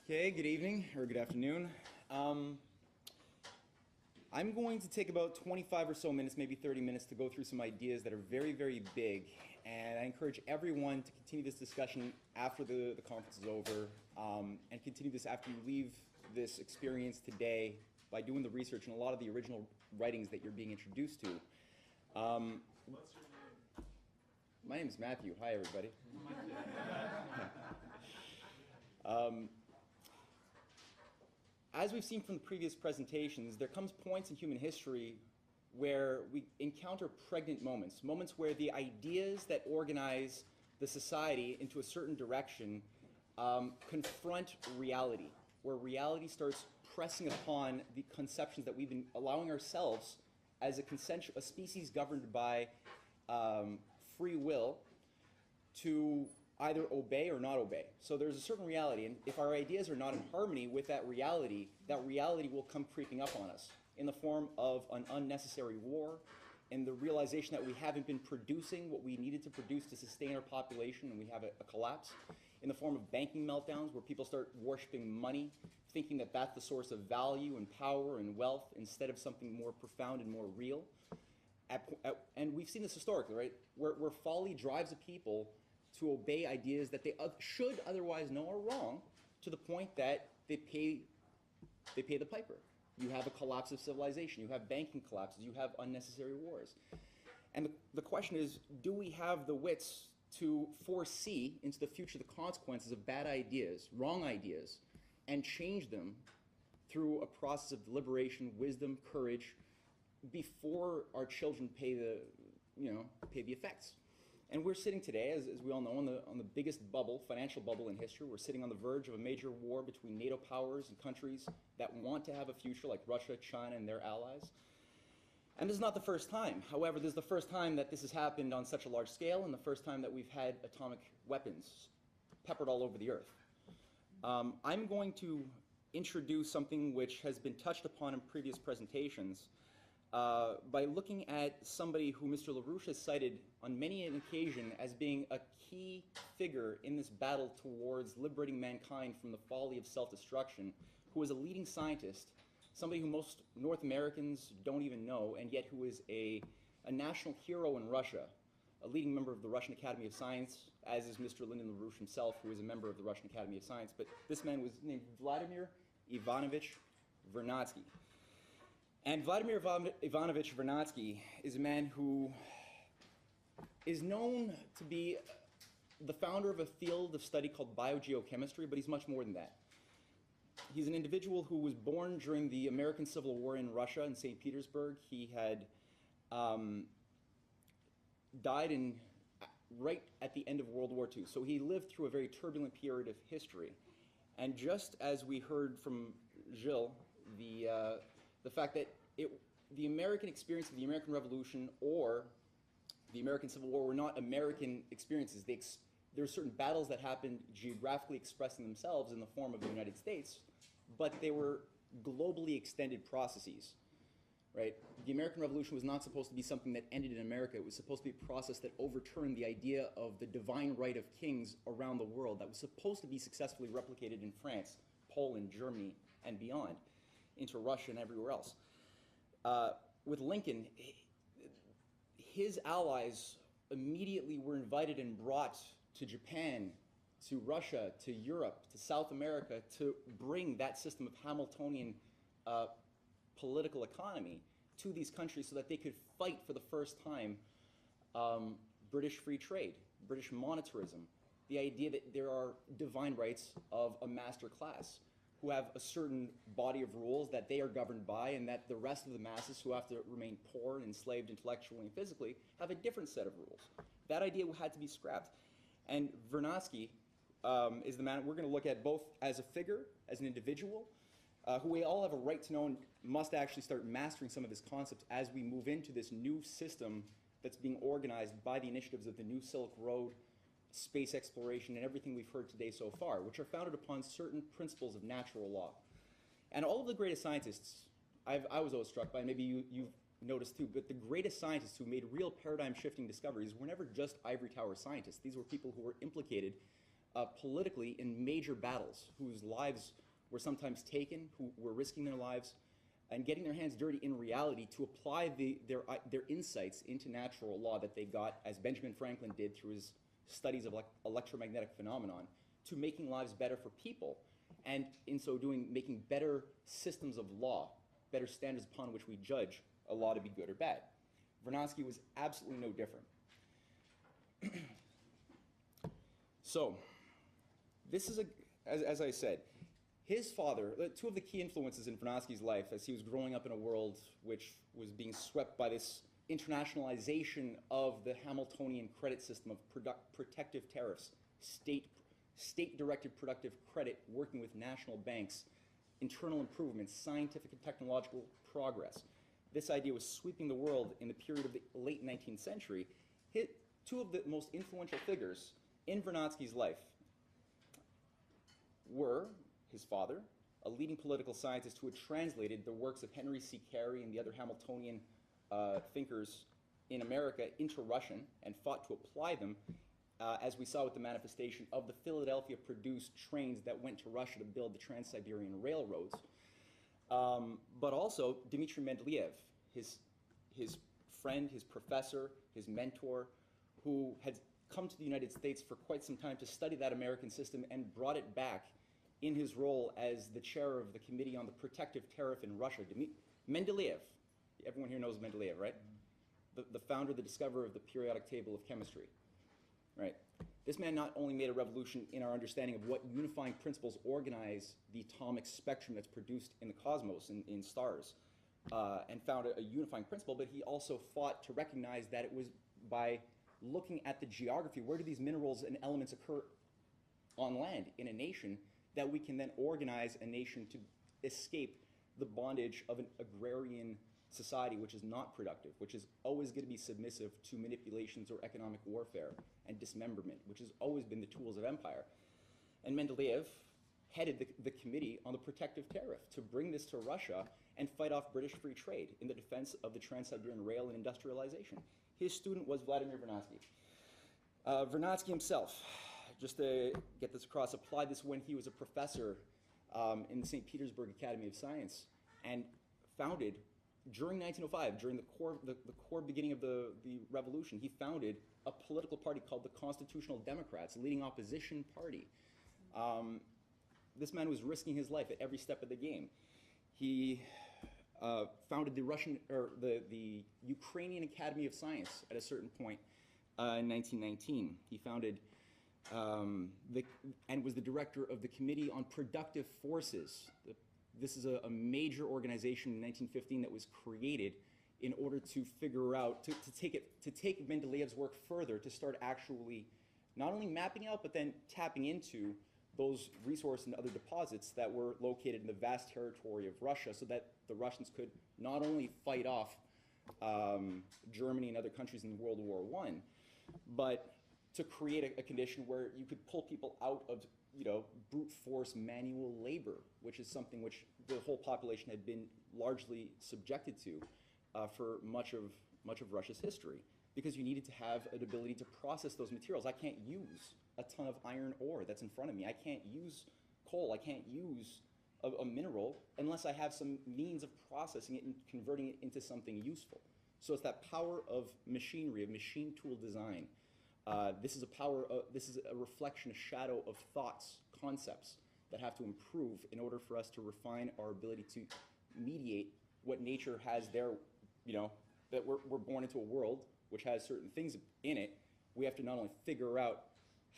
Okay, good evening or good afternoon. I'm going to take about 25 or so minutes, maybe 30 minutes, to go through some ideas that are very, very big. And I encourage everyone to continue this discussion after the conference is over, and continue this after you leave this experience today by doing the research and a lot of the original writings that you're being introduced to. What's your name? My name is Matthew. Hi, everybody. As we've seen from the previous presentations, there comes points in human history where we encounter pregnant moments, moments where the ideas that organize the society into a certain direction confront reality, where reality starts pressing upon the conceptions that we've been allowing ourselves as a species governed by free will to either obey or not obey. So there's a certain reality, and if our ideas are not in harmony with that reality will come creeping up on us in the form of an unnecessary war, and the realization that we haven't been producing what we needed to produce to sustain our population, and we have a collapse, in the form of banking meltdowns where people start worshiping money, thinking that that's the source of value and power and wealth instead of something more profound and more real. And we've seen this historically, right? Where folly drives a people to obey ideas that they should otherwise know are wrong, to the point that they pay the piper. You have a collapse of civilization. You have banking collapses. You have unnecessary wars. And the question is, do we have the wits to foresee into the future the consequences of bad ideas, wrong ideas, and change them through a process of deliberation, wisdom, courage, before our children pay the effects? And we're sitting today, as we all know, on the biggest bubble, financial bubble in history. We're sitting on the verge of a major war between NATO powers and countries that want to have a future, like Russia, China, and their allies. And this is not the first time. However, this is the first time that this has happened on such a large scale, and the first time that we've had atomic weapons peppered all over the earth. I'm going to introduce something which has been touched upon in previous presentations, by looking at somebody who Mr. LaRouche has cited on many an occasion as being a key figure in this battle towards liberating mankind from the folly of self-destruction, who is a leading scientist, somebody who most North Americans don't even know, and yet who is a national hero in Russia, a leading member of the Russian Academy of Science, as is Mr. Lyndon LaRouche himself, who is a member of the Russian Academy of Science. But this man was named Vladimir Ivanovich Vernadsky. And Vladimir Ivanovich Vernadsky is a man who is known to be the founder of a field of study called biogeochemistry, but he's much more than that. He's an individual who was born during the American Civil War in Russia, in St. Petersburg. He had died right at the end of World War II. So he lived through a very turbulent period of history. And just as we heard from Gilles, the fact that the American experience of the American Revolution or the American Civil War were not American experiences. There are certain battles that happened geographically expressing themselves in the form of the United States, but they were globally extended processes. Right? The American Revolution was not supposed to be something that ended in America. It was supposed to be a process that overturned the idea of the divine right of kings around the world that was supposed to be successfully replicated in France, Poland, Germany, and beyond, into Russia and everywhere else. With Lincoln, his allies immediately were invited and brought to Japan, to Russia, to Europe, to South America, to bring that system of Hamiltonian political economy to these countries so that they could fight for the first time British free trade, British monetarism, the idea that there are divine rights of a master class who have a certain body of rules that they are governed by, and that the rest of the masses who have to remain poor and enslaved intellectually and physically have a different set of rules. That idea had to be scrapped. And Vernadsky is the man we're going to look at both as a figure, as an individual, who we all have a right to know and must actually start mastering some of his concepts as we move into this new system that's being organized by the initiatives of the New Silk Road, space exploration, and everything we've heard today so far, which are founded upon certain principles of natural law. And all of the greatest scientists, I was always struck by, and maybe you've noticed too, but the greatest scientists who made real paradigm-shifting discoveries were never just ivory tower scientists. These were people who were implicated politically in major battles, whose lives were sometimes taken, who were risking their lives, and getting their hands dirty in reality to apply their insights into natural law that they got, as Benjamin Franklin did through his studies of electromagnetic phenomenon, to making lives better for people, and in so doing, making better systems of law, better standards upon which we judge a law to be good or bad. Vernadsky was absolutely no different. So, this is as I said, his father, two of the key influences in Vernadsky's life as he was growing up in a world which was being swept by this internationalization of the Hamiltonian credit system of protective tariffs, state-directed productive credit working with national banks, internal improvements, scientific and technological progress. This idea was sweeping the world in the period of the late 19th century. Two of the most influential figures in Vernadsky's life were his father, a leading political scientist who had translated the works of Henry C. Carey and the other Hamiltonian thinkers in America into Russian and fought to apply them, as we saw with the manifestation of the Philadelphia-produced trains that went to Russia to build the Trans-Siberian railroads. But also Dimitri Mendeleyev, his friend, his professor, his mentor, who had come to the United States for quite some time to study that American system and brought it back in his role as the chair of the Committee on the Protective Tariff in Russia. Mendeleyev, everyone here knows Mendeleyev, right? The founder, the discoverer of the periodic table of chemistry, right? This man not only made a revolution in our understanding of what unifying principles organize the atomic spectrum that's produced in the cosmos, in stars, and found a unifying principle, but he also fought to recognize that it was by looking at the geography, where do these minerals and elements occur on land in a nation, that we can then organize a nation to escape the bondage of an agrarian society which is not productive, which is always going to be submissive to manipulations or economic warfare and dismemberment, which has always been the tools of empire. And Mendeleyev headed the Committee on the Protective Tariff to bring this to Russia and fight off British free trade in the defense of the Trans-Siberian Rail and industrialization. His student was Vladimir Vernadsky. Vernadsky himself, just to get this across, applied this when he was a professor in the St. Petersburg Academy of Science, and founded, during 1905, during the core beginning of the revolution, he founded a political party called the Constitutional Democrats, a leading opposition party. This man was risking his life at every step of the game. He founded the Ukrainian Academy of Science at a certain point in 1919. He founded and was the director of the Committee on Productive Forces. This is a major organization in 1915 that was created in order to figure out, to take Mendeleyev's work further, to start actually not only mapping out, but then tapping into those resources and other deposits that were located in the vast territory of Russia, so that the Russians could not only fight off Germany and other countries in World War I, but to create a condition where you could pull people out of brute force manual labor, which is something which the whole population had been largely subjected to for much of Russia's history, because you needed to have an ability to process those materials. I can't use a ton of iron ore that's in front of me. I can't use coal. I can't use a mineral unless I have some means of processing it and converting it into something useful. So it's that power of machinery, of machine tool design. This is a reflection, a shadow of thoughts, concepts that have to improve in order for us to refine our ability to mediate what nature has there, that we're born into a world which has certain things in it. We have to not only figure out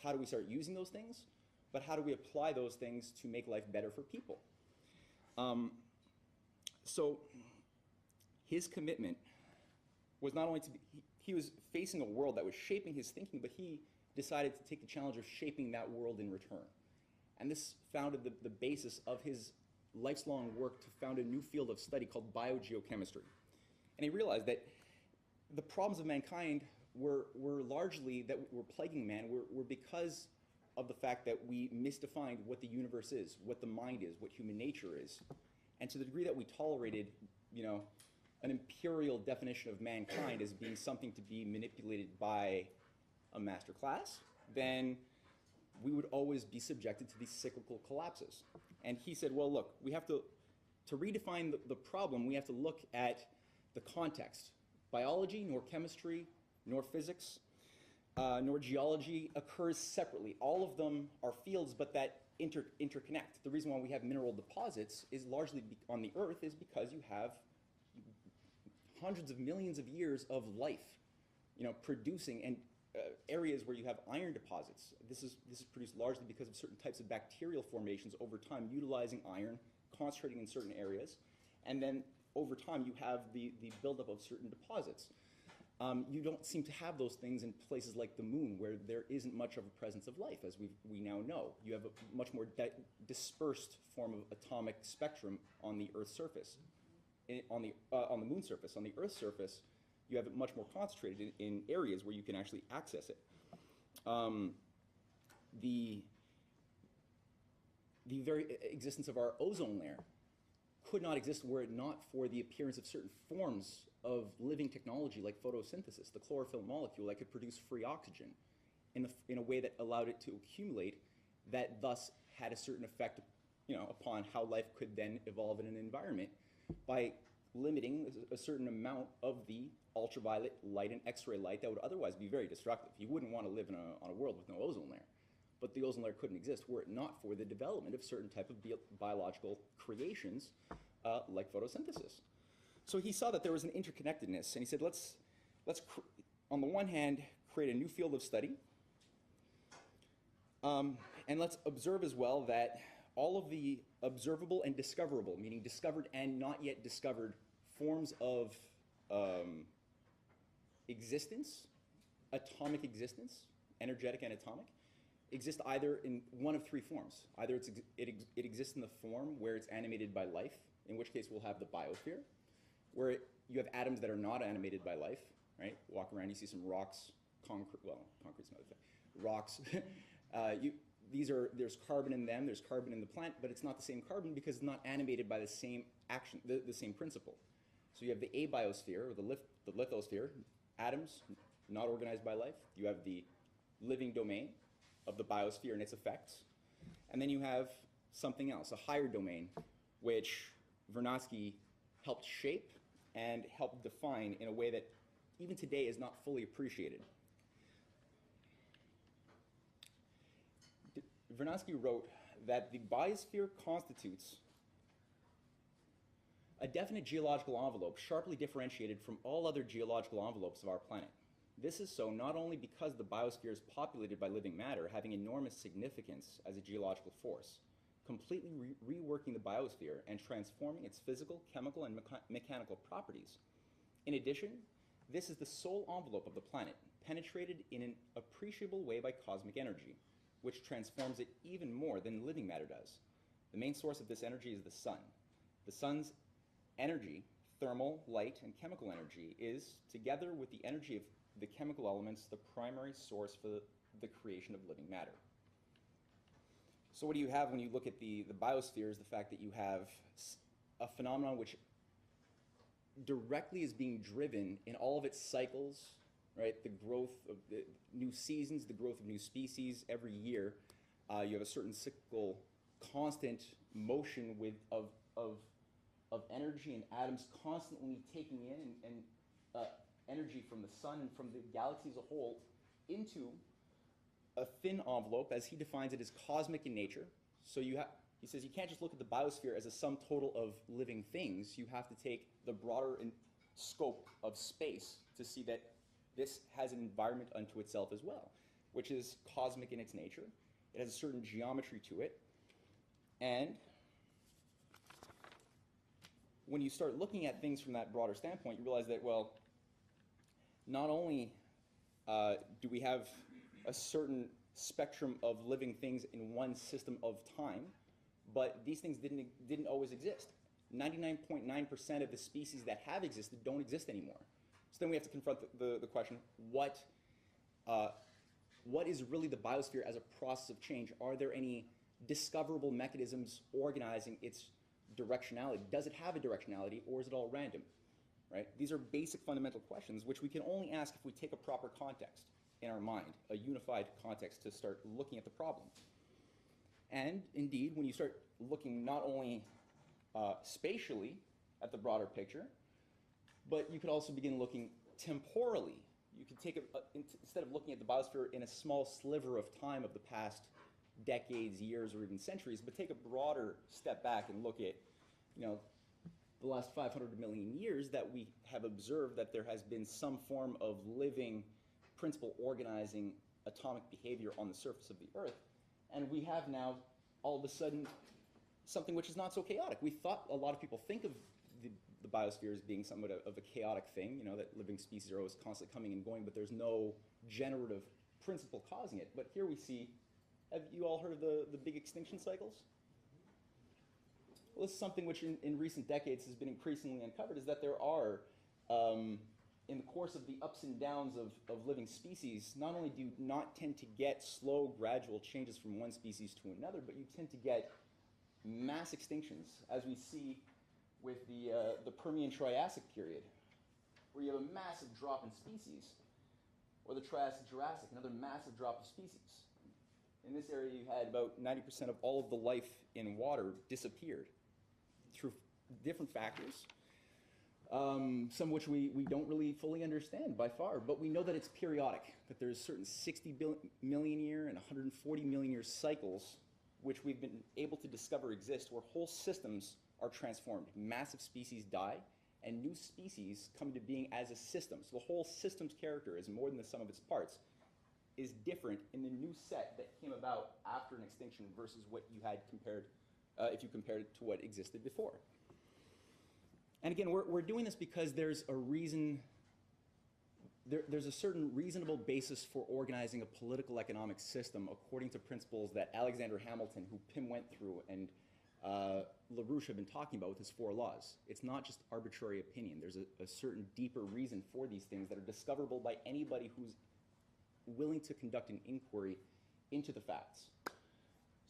how do we start using those things, but how do we apply those things to make life better for people. So his commitment was not only to be, he was facing a world that was shaping his thinking, but he decided to take the challenge of shaping that world in return. And this founded the basis of his lifelong work to found a new field of study called biogeochemistry. And he realized that the problems of mankind were largely, that were plaguing man, were because of the fact that we misdefined what the universe is, what the mind is, what human nature is. And to the degree that we tolerated, an imperial definition of mankind as being something to be manipulated by a master class, then we would always be subjected to these cyclical collapses. And he said, well, look, we have to redefine the problem, we have to look at the context. Biology, nor chemistry, nor physics, nor geology occurs separately. All of them are fields, but that interconnect. The reason why we have mineral deposits is largely on the Earth is because you have hundreds of millions of years of life, producing, and areas where you have iron deposits. This is produced largely because of certain types of bacterial formations over time, utilizing iron, concentrating in certain areas, and then over time you have the buildup of certain deposits. You don't seem to have those things in places like the moon, where there isn't much of a presence of life, as we now know. You have a much more dispersed form of atomic spectrum on the Earth's surface. On the moon surface. On the Earth's surface, you have it much more concentrated in areas where you can actually access it. The very existence of our ozone layer could not exist were it not for the appearance of certain forms of living technology like photosynthesis, the chlorophyll molecule that could produce free oxygen in a way that allowed it to accumulate, that thus had a certain effect upon how life could then evolve in an environment by limiting a certain amount of the ultraviolet light and X-ray light that would otherwise be very destructive. You wouldn't want to live on a world with no ozone layer. But the ozone layer couldn't exist were it not for the development of certain type of biological creations like photosynthesis. So he saw that there was an interconnectedness, and he said, let's on the one hand, create a new field of study, and let's observe as well that all of the observable and discoverable, meaning discovered and not yet discovered forms of existence, atomic existence, energetic and atomic, exist either in one of three forms. Either it exists in the form where it's animated by life, in which case we'll have the biosphere, where you have atoms that are not animated by life, right? Walk around, you see some rocks, concrete's another thing, rocks. There's carbon in them, there's carbon in the plant, but it's not the same carbon because it's not animated by the same action, the same principle. So you have the abiosphere, or the lithosphere, atoms not organized by life. You have the living domain of the biosphere and its effects. And then you have something else, a higher domain, which Vernadsky helped shape and helped define in a way that even today is not fully appreciated. Vernadsky wrote that the biosphere constitutes a definite geological envelope sharply differentiated from all other geological envelopes of our planet. This is so not only because the biosphere is populated by living matter, having enormous significance as a geological force, completely reworking the biosphere and transforming its physical, chemical, and mechanical properties. In addition, this is the sole envelope of the planet, penetrated in an appreciable way by cosmic energy, which transforms it even more than living matter does. The main source of this energy is the sun. The sun's energy, thermal, light, and chemical energy, is, together with the energy of the chemical elements, the primary source for the creation of living matter. So what do you have when you look at the biosphere is the fact that you have a phenomenon which directly is being driven in all of its cycles, right? The growth of the new seasons, the growth of new species every year. You have a certain cyclical, constant motion of energy and atoms constantly taking in and energy from the sun and from the galaxy as a whole into a thin envelope, as he defines it, as cosmic in nature. So he says you can't just look at the biosphere as a sum total of living things. You have to take the broader scope of space to see that this has an environment unto itself as well, which is cosmic in its nature. It has a certain geometry to it. And when you start looking at things from that broader standpoint, you realize that, well, not only do we have a certain spectrum of living things in one system of time, but these things didn't always exist. 99.9% of the species that have existed don't exist anymore. So then we have to confront the question, what is really the biosphere as a process of change? Are there any discoverable mechanisms organizing its directionality? Does it have a directionality, or is it all random? Right? These are basic fundamental questions which we can only ask if we take a proper context. in our mind, a unified context to start looking at the problem. And indeed, when you start looking not only spatially at the broader picture, but you could also begin looking temporally. You could take instead of looking at the biosphere in a small sliver of time of the past decades, years, or even centuries, but take a broader step back and look at, the last 500 million years that we have observed that there has been some form of living principle organizing atomic behavior on the surface of the Earth. And we have now, all of a sudden, something which is not so chaotic. We thought, a lot of people think of the biosphere as being somewhat of a chaotic thing, that living species are always constantly coming and going, but there's no generative principle causing it. But here we see, have you all heard of the big extinction cycles? Well, this is something which in recent decades has been increasingly uncovered, is that there are, in the course of the ups and downs of living species, not only do you not tend to get slow, gradual changes from one species to another, but you tend to get mass extinctions, as we see with the Permian-Triassic period, where you have a massive drop in species, or the Triassic-Jurassic, another massive drop of species. In this area, you had about 90% of all of the life in water disappeared through different factors, some which we don't really fully understand by far, but we know that it's periodic, that there's certain 60 million year and 140 million year cycles which we've been able to discover exist, where whole systems are transformed. Massive species die, and new species come into being as a system. So the whole system's character is more than the sum of its parts, is different in the new set that came about after an extinction versus what you had compared, if you compared it to what existed before. And again, we're doing this because there's a reason, there's a certain reasonable basis for organizing a political economic system according to principles that Alexander Hamilton, who Pim went through, and LaRouche have been talking about with his 4 laws. It's not just arbitrary opinion. There's a certain deeper reason for these things that are discoverable by anybody who's willing to conduct an inquiry into the facts.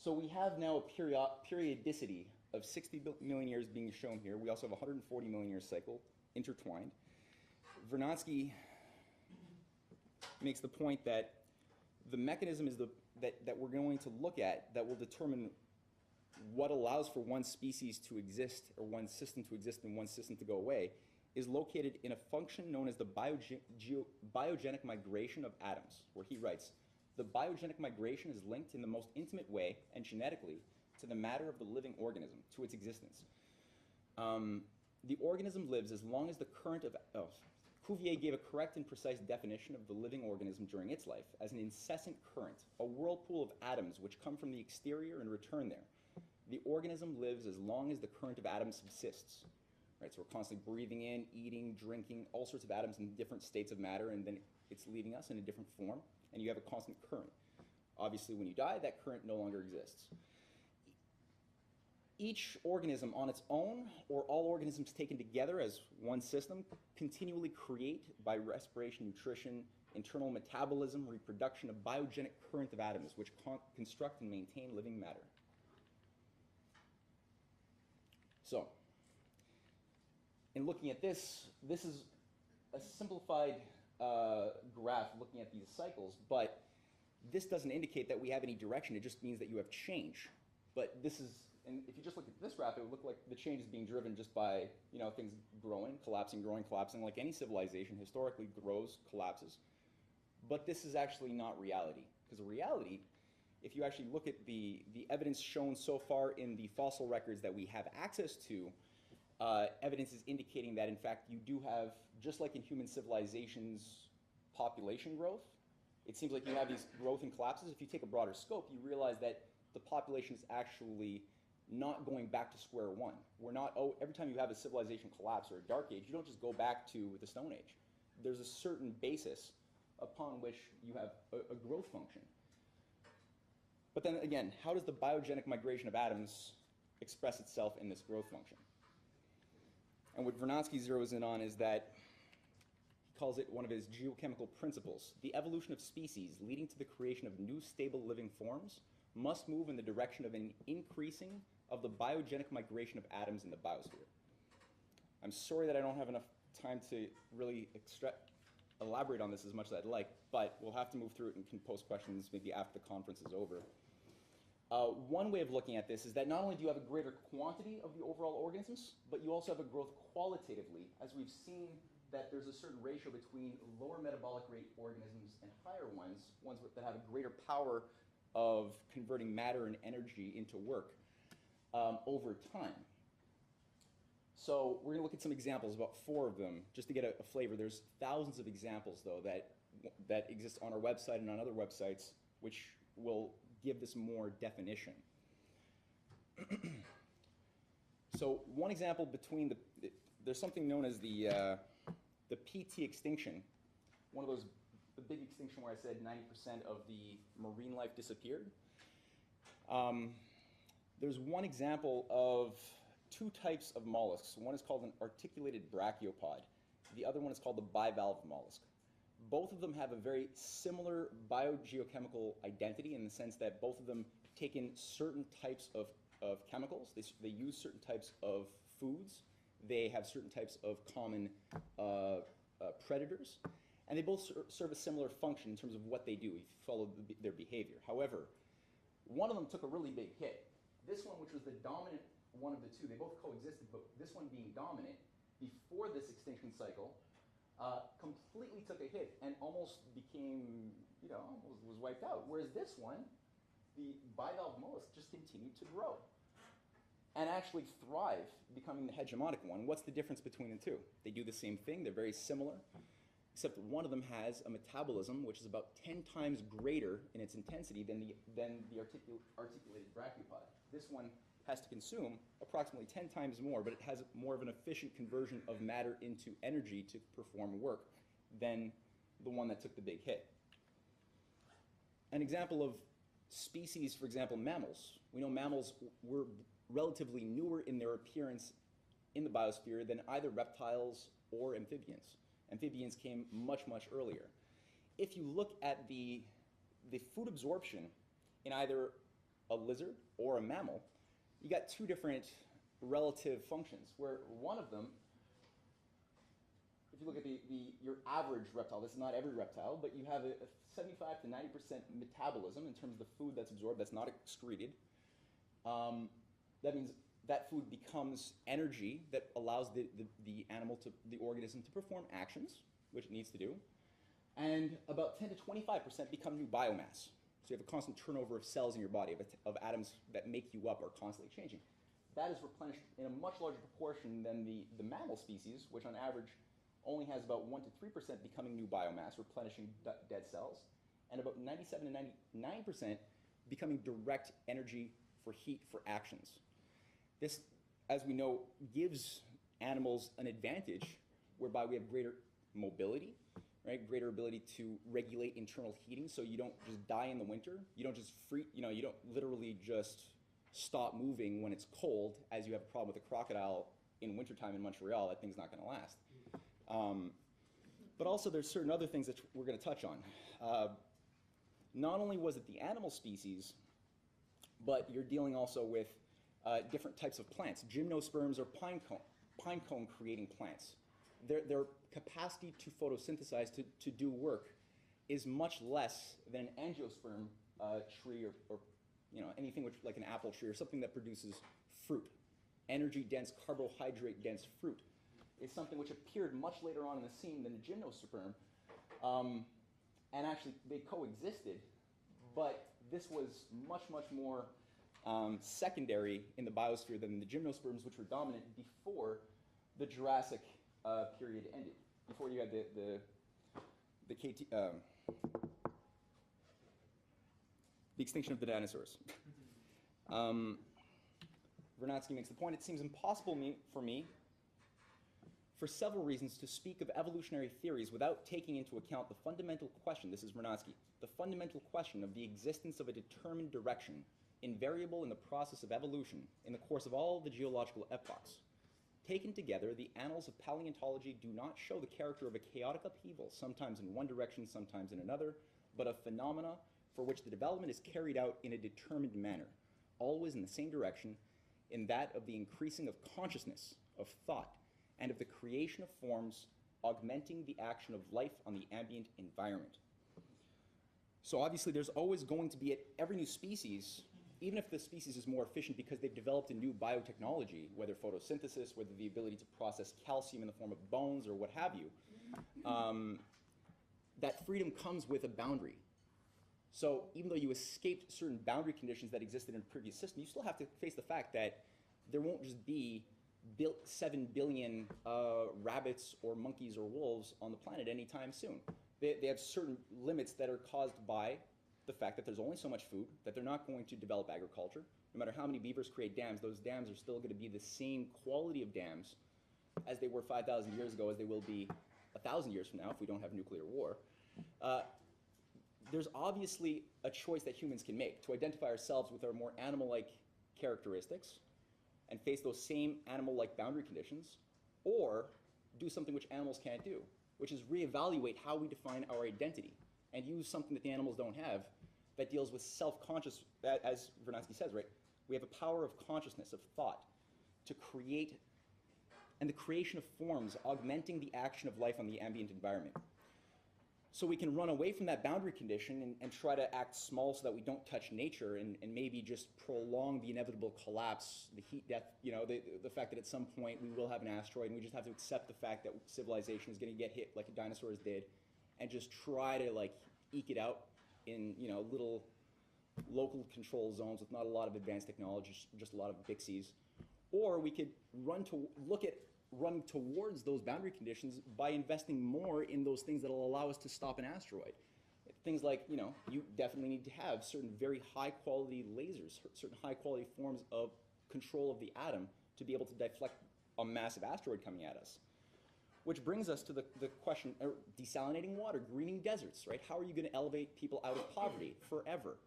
So we have now a periodicity of 60 million years being shown here. We also have a 140 million year cycle intertwined. Vernadsky makes the point that the mechanism is that we're going to look at that will determine what allows for one species to exist, or one system to exist and one system to go away, is located in a function known as the biogenic migration of atoms, where he writes, the biogenic migration is linked in the most intimate way and genetically to the matter of the living organism, to its existence. The organism lives as long as the current of, Cuvier gave a correct and precise definition of the living organism during its life as an incessant current, a whirlpool of atoms which come from the exterior and return there. The organism lives as long as the current of atoms subsists. Right, so we're constantly breathing in, eating, drinking, all sorts of atoms in different states of matter, and then it's leaving us in a different form, and you have a constant current. Obviously, when you die, that current no longer exists. Each organism on its own, or all organisms taken together as one system, continually create, by respiration, nutrition, internal metabolism, reproduction, a biogenic current of atoms which construct and maintain living matter. So, in looking at this, this is a simplified graph looking at these cycles, but this doesn't indicate that we have any direction. It just means that you have change. But this is, and if you just look at this graph, it would look like the change is being driven just by, things growing, collapsing, like any civilization historically grows, collapses. But this is actually not reality, because reality, if you actually look at the evidence shown so far in the fossil records that we have access to, evidence is indicating that, in fact, you do have, just like in human civilizations, population growth. It seems like you have these growth and collapses. If you take a broader scope, you realize that the population is actually not going back to square one. We're not, every time you have a civilization collapse or a dark age, you don't just go back to the Stone Age. There's a certain basis upon which you have a growth function. But then again, how does the biogenic migration of atoms express itself in this growth function? And what Vernadsky zeroes in on is that he calls it one of his geochemical principles. The evolution of species leading to the creation of new stable living forms must move in the direction of an increasing of the biogenic migration of atoms in the biosphere. I'm sorry that I don't have enough time to really elaborate on this as much as I'd like, but we'll have to move through it and can pose questions maybe after the conference is over. One way of looking at this is that not only do you have a greater quantity of the overall organisms, but you also have a growth qualitatively, as we've seen that there's a certain ratio between lower metabolic rate organisms and higher ones that have a greater power of converting matter and energy into work over time. So we're going to look at some examples, about 4 of them, just to get a flavor. There's thousands of examples, though, that exist on our website and on other websites, which will give this more definition. So one example between there's something known as the PT extinction, one of those, the big extinction where I said 90% of the marine life disappeared. There's one example of 2 types of mollusks. One is called an articulated brachiopod. The other one is called the bivalve mollusk. Both of them have a very similar biogeochemical identity in the sense that both of them take in certain types of chemicals. They use certain types of foods. They have certain types of common predators. And they both serve a similar function in terms of what they do. You follow their behavior. However, one of them took a really big hit. This one, which was the dominant one of the 2, they both coexisted, but this one being dominant before this extinction cycle, completely took a hit and almost became, almost was wiped out. Whereas this one, the bivalve mollusk, just continued to grow and actually thrive, becoming the hegemonic one. What's the difference between the 2? They do the same thing. They're very similar, except one of them has a metabolism which is about 10 times greater in its intensity than the articulated brachiopod. This one has to consume approximately 10 times more, but it has more of an efficient conversion of matter into energy to perform work than the one that took the big hit. An example of species, for example, mammals. We know mammals were relatively newer in their appearance in the biosphere than either reptiles or amphibians. Amphibians came much, much earlier. If you look at the food absorption in either a lizard or a mammal, you got 2 different relative functions, where one of them, if you look at your average reptile, this is not every reptile, but you have a 75 to 90% metabolism in terms of the food that's absorbed, that's not excreted. That means that food becomes energy that allows the organism to perform actions, which it needs to do. And about 10 to 25% become new biomass. So you have a constant turnover of cells in your body, of atoms that make you up are constantly changing. That is replenished in a much larger proportion than the mammal species, which on average only has about 1 to 3% becoming new biomass, replenishing dead cells, and about 97 to 99% becoming direct energy for heat for actions. This, as we know, gives animals an advantage whereby we have greater mobility, right? Greater ability to regulate internal heating, so you don't just die in the winter. You don't just you don't literally just stop moving when it's cold, as you have a problem with a crocodile in wintertime in Montreal. That thing's not going to last. But also there's certain other things that we're going to touch on. Not only was it the animal species, but you're dealing also with different types of plants. Gymnosperms are pine cone creating plants. Their capacity to photosynthesize, to do work, is much less than an angiosperm tree or anything which, like an apple tree or something that produces fruit. Energy-dense, carbohydrate-dense fruit is something which appeared much later on in the scene than the gymnosperm. And actually, they coexisted, but this was much, much more secondary in the biosphere than the gymnosperms, which were dominant before the Jurassic period ended, before you had the extinction of the dinosaurs. Vernadsky makes the point, it seems impossible for me, for several reasons, to speak of evolutionary theories without taking into account the fundamental question, this is Vernadsky, the fundamental question of the existence of a determined direction, invariable in the process of evolution in the course of all the geological epochs. Taken together, the annals of paleontology do not show the character of a chaotic upheaval, sometimes in one direction, sometimes in another, but of phenomena for which the development is carried out in a determined manner, always in the same direction, in that of the increasing of consciousness, of thought, and of the creation of forms augmenting the action of life on the ambient environment. So obviously there's always going to be, at every new species, even if the species is more efficient because they've developed a new biotechnology, whether photosynthesis, whether the ability to process calcium in the form of bones or what have you, that freedom comes with a boundary. So even though you escaped certain boundary conditions that existed in a previous system, you still have to face the fact that there won't just be 7 billion rabbits or monkeys or wolves on the planet anytime soon. They have certain limits that are caused by the fact that there's only so much food, that they're not going to develop agriculture. No matter how many beavers create dams, those dams are still going to be the same quality of dams as they were 5,000 years ago, as they will be 1,000 years from now if we don't have nuclear war. There's obviously a choice that humans can make to identify ourselves with our more animal-like characteristics and face those same animal-like boundary conditions, or do something which animals can't do, which is reevaluate how we define our identity and use something that the animals don't have that deals with self-conscious, as Vernadsky says, right? We have a power of consciousness, of thought, to create, and the creation of forms, augmenting the action of life on the ambient environment. So we can run away from that boundary condition and try to act small so that we don't touch nature and maybe just prolong the inevitable collapse, the heat death, you know, the fact that at some point we will have an asteroid and we just have to accept the fact that civilization is going to get hit like dinosaurs did and just try to like eke it out in, you know, little local control zones with not a lot of advanced technology, just a lot of bixies. Or we could run towards those boundary conditions by investing more in those things that will allow us to stop an asteroid. Things like, you know, you definitely need to have certain very high quality lasers, certain high quality forms of control of the atom to be able to deflect a massive asteroid coming at us. Which brings us to the question, desalinating water, greening deserts, right? How are you going to elevate people out of poverty forever?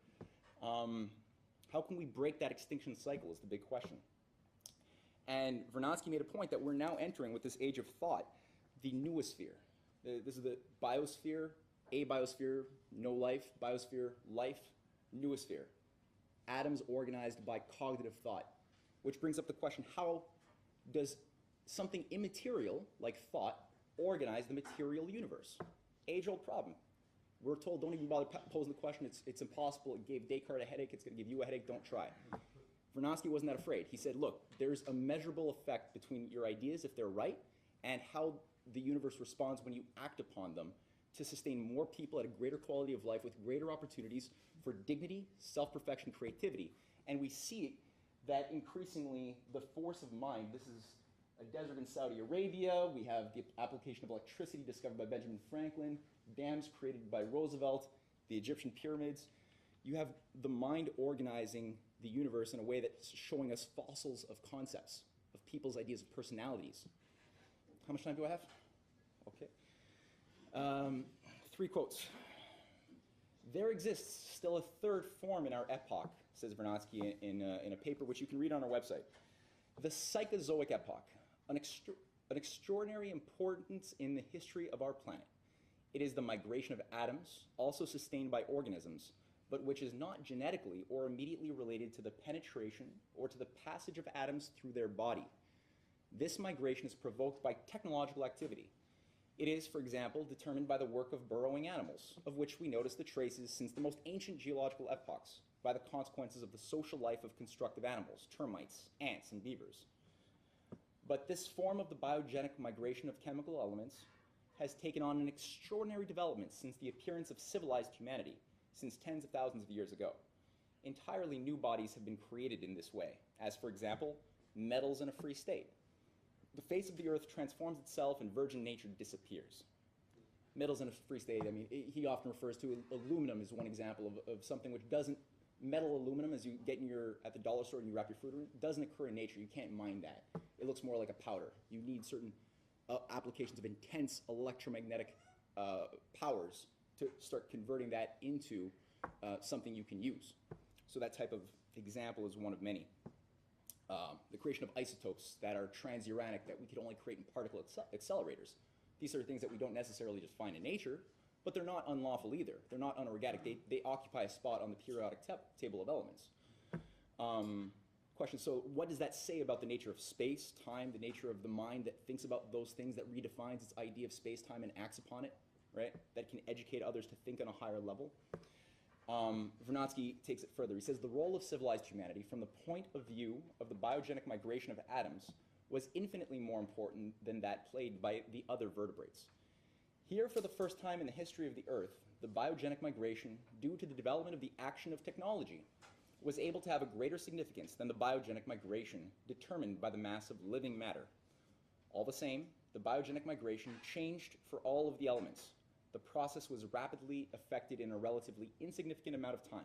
How can we break that extinction cycle is the big question. And Vernadsky made a point that we're now entering with this age of thought, the noosphere. This is the biosphere, abiosphere, no life, biosphere, life, noosphere. Atoms organized by cognitive thought. Which brings up the question, how does something immaterial, like thought, organize the material universe? Age-old problem. We're told, don't even bother posing the question, it's impossible, it gave Descartes a headache, it's going to give you a headache, don't try. Vernadsky wasn't that afraid. He said, look, there's a measurable effect between your ideas, if they're right, and how the universe responds when you act upon them to sustain more people at a greater quality of life with greater opportunities for dignity, self-perfection, creativity. And we see that increasingly the force of mind, this is a desert in Saudi Arabia, we have the application of electricity discovered by Benjamin Franklin, dams created by Roosevelt, the Egyptian pyramids. You have the mind organizing the universe in a way that's showing us fossils of concepts, of people's ideas of personalities. How much time do I have? Okay. 3 quotes. There exists still a third form in our epoch, says Vernadsky in a paper which you can read on our website. The Psychozoic epoch, an extraordinary importance in the history of our planet. It is the migration of atoms, also sustained by organisms, but which is not genetically or immediately related to the penetration or to the passage of atoms through their body. This migration is provoked by technological activity. It is, for example, determined by the work of burrowing animals, of which we notice the traces since the most ancient geological epochs, by the consequences of the social life of constructive animals, termites, ants, and beavers. But this form of the biogenic migration of chemical elements has taken on an extraordinary development since the appearance of civilized humanity, since tens of thousands of years ago. Entirely new bodies have been created in this way, as, for example, metals in a free state. The face of the earth transforms itself and virgin nature disappears. Metals in a free state, I mean, he often refers to aluminum as one example of something which doesn't, metal aluminum, as you get at the dollar store and you wrap your food in it, doesn't occur in nature. You can't mine that. It looks more like a powder. You need certain applications of intense electromagnetic powers to start converting that into something you can use. So that type of example is one of many. The creation of isotopes that are transuranic that we could only create in particle accelerators. These are things that we don't necessarily just find in nature, but they're not unlawful either. They're not unorganic. They occupy a spot on the periodic table of elements. question, so what does that say about the nature of space, time, the nature of the mind that thinks about those things, that redefines its idea of space, time, and acts upon it, right? That can educate others to think on a higher level. Vernadsky takes it further. He says the role of civilized humanity from the point of view of the biogenic migration of atoms was infinitely more important than that played by the other vertebrates. Here, for the first time in the history of the Earth, the biogenic migration, due to the development of the action of technology, was able to have a greater significance than the biogenic migration determined by the mass of living matter. All the same, the biogenic migration changed for all of the elements. The process was rapidly effected in a relatively insignificant amount of time.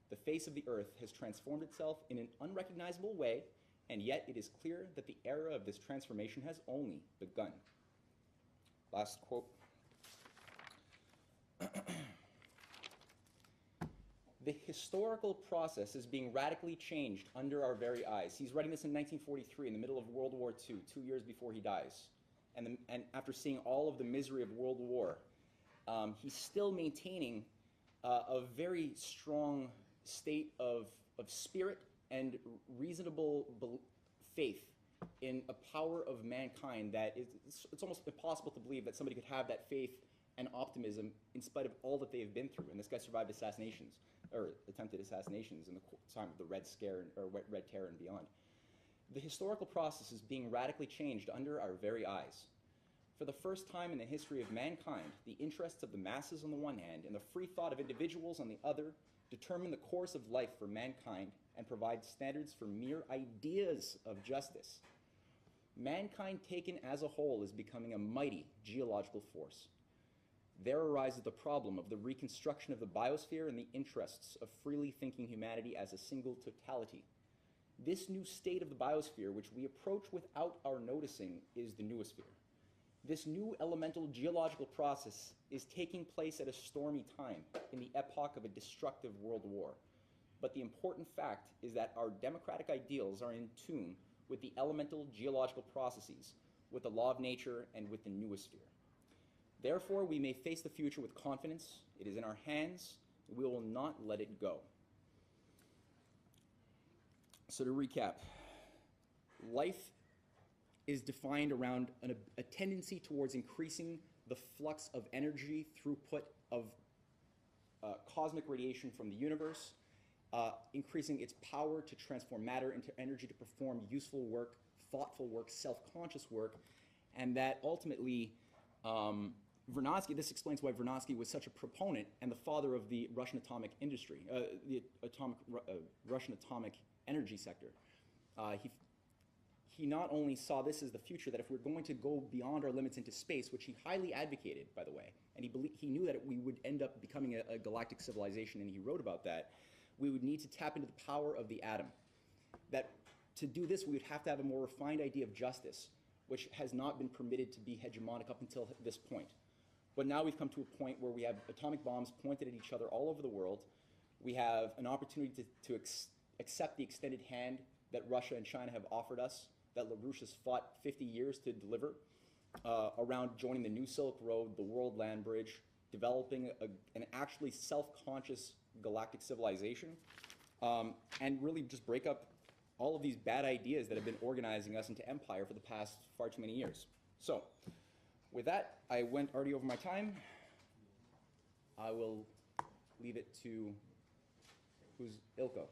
The face of the Earth has transformed itself in an unrecognizable way, and yet it is clear that the era of this transformation has only begun. Last quote. The historical process is being radically changed under our very eyes. He's writing this in 1943, in the middle of World War II, 2 years before he dies. And after seeing all of the misery of World War, he's still maintaining a very strong state of spirit and reasonable faith in a power of mankind that it's almost impossible to believe that somebody could have that faith and optimism in spite of all that they have been through. And this guy survived assassinations, or attempted assassinations in the time of the Red Scare, or Red Terror and beyond. The historical process is being radically changed under our very eyes. For the first time in the history of mankind, the interests of the masses on the one hand and the free thought of individuals on the other determine the course of life for mankind and provide standards for mere ideas of justice. Mankind taken as a whole is becoming a mighty geological force. There arises the problem of the reconstruction of the biosphere in the interests of freely thinking humanity as a single totality. This new state of the biosphere, which we approach without our noticing, is the noosphere. This new elemental geological process is taking place at a stormy time in the epoch of a destructive world war. But the important fact is that our democratic ideals are in tune with the elemental geological processes, with the law of nature, and with the noosphere. Therefore, we may face the future with confidence. It is in our hands. We will not let it go. So to recap, life is defined around a tendency towards increasing the flux of energy throughput of cosmic radiation from the universe, increasing its power to transform matter into energy to perform useful work, thoughtful work, self-conscious work, and that ultimately Vernadsky, this explains why Vernadsky was such a proponent and the father of the Russian atomic industry, Russian atomic energy sector. He not only saw this as the future, that if we're going to go beyond our limits into space, which he highly advocated, by the way, and he knew that we would end up becoming a galactic civilization, and he wrote about that, we would need to tap into the power of the atom. That to do this, we would have to have a more refined idea of justice, which has not been permitted to be hegemonic up until this point. But now we've come to a point where we have atomic bombs pointed at each other all over the world. We have an opportunity to accept the extended hand that Russia and China have offered us, that LaRouche has fought 50 years to deliver, around joining the New Silk Road, the World Land Bridge, developing an actually self-conscious galactic civilization, and really just break up all of these bad ideas that have been organizing us into empire for the past far too many years. So, with that, I went already over my time. I will leave it to, who's Ilko?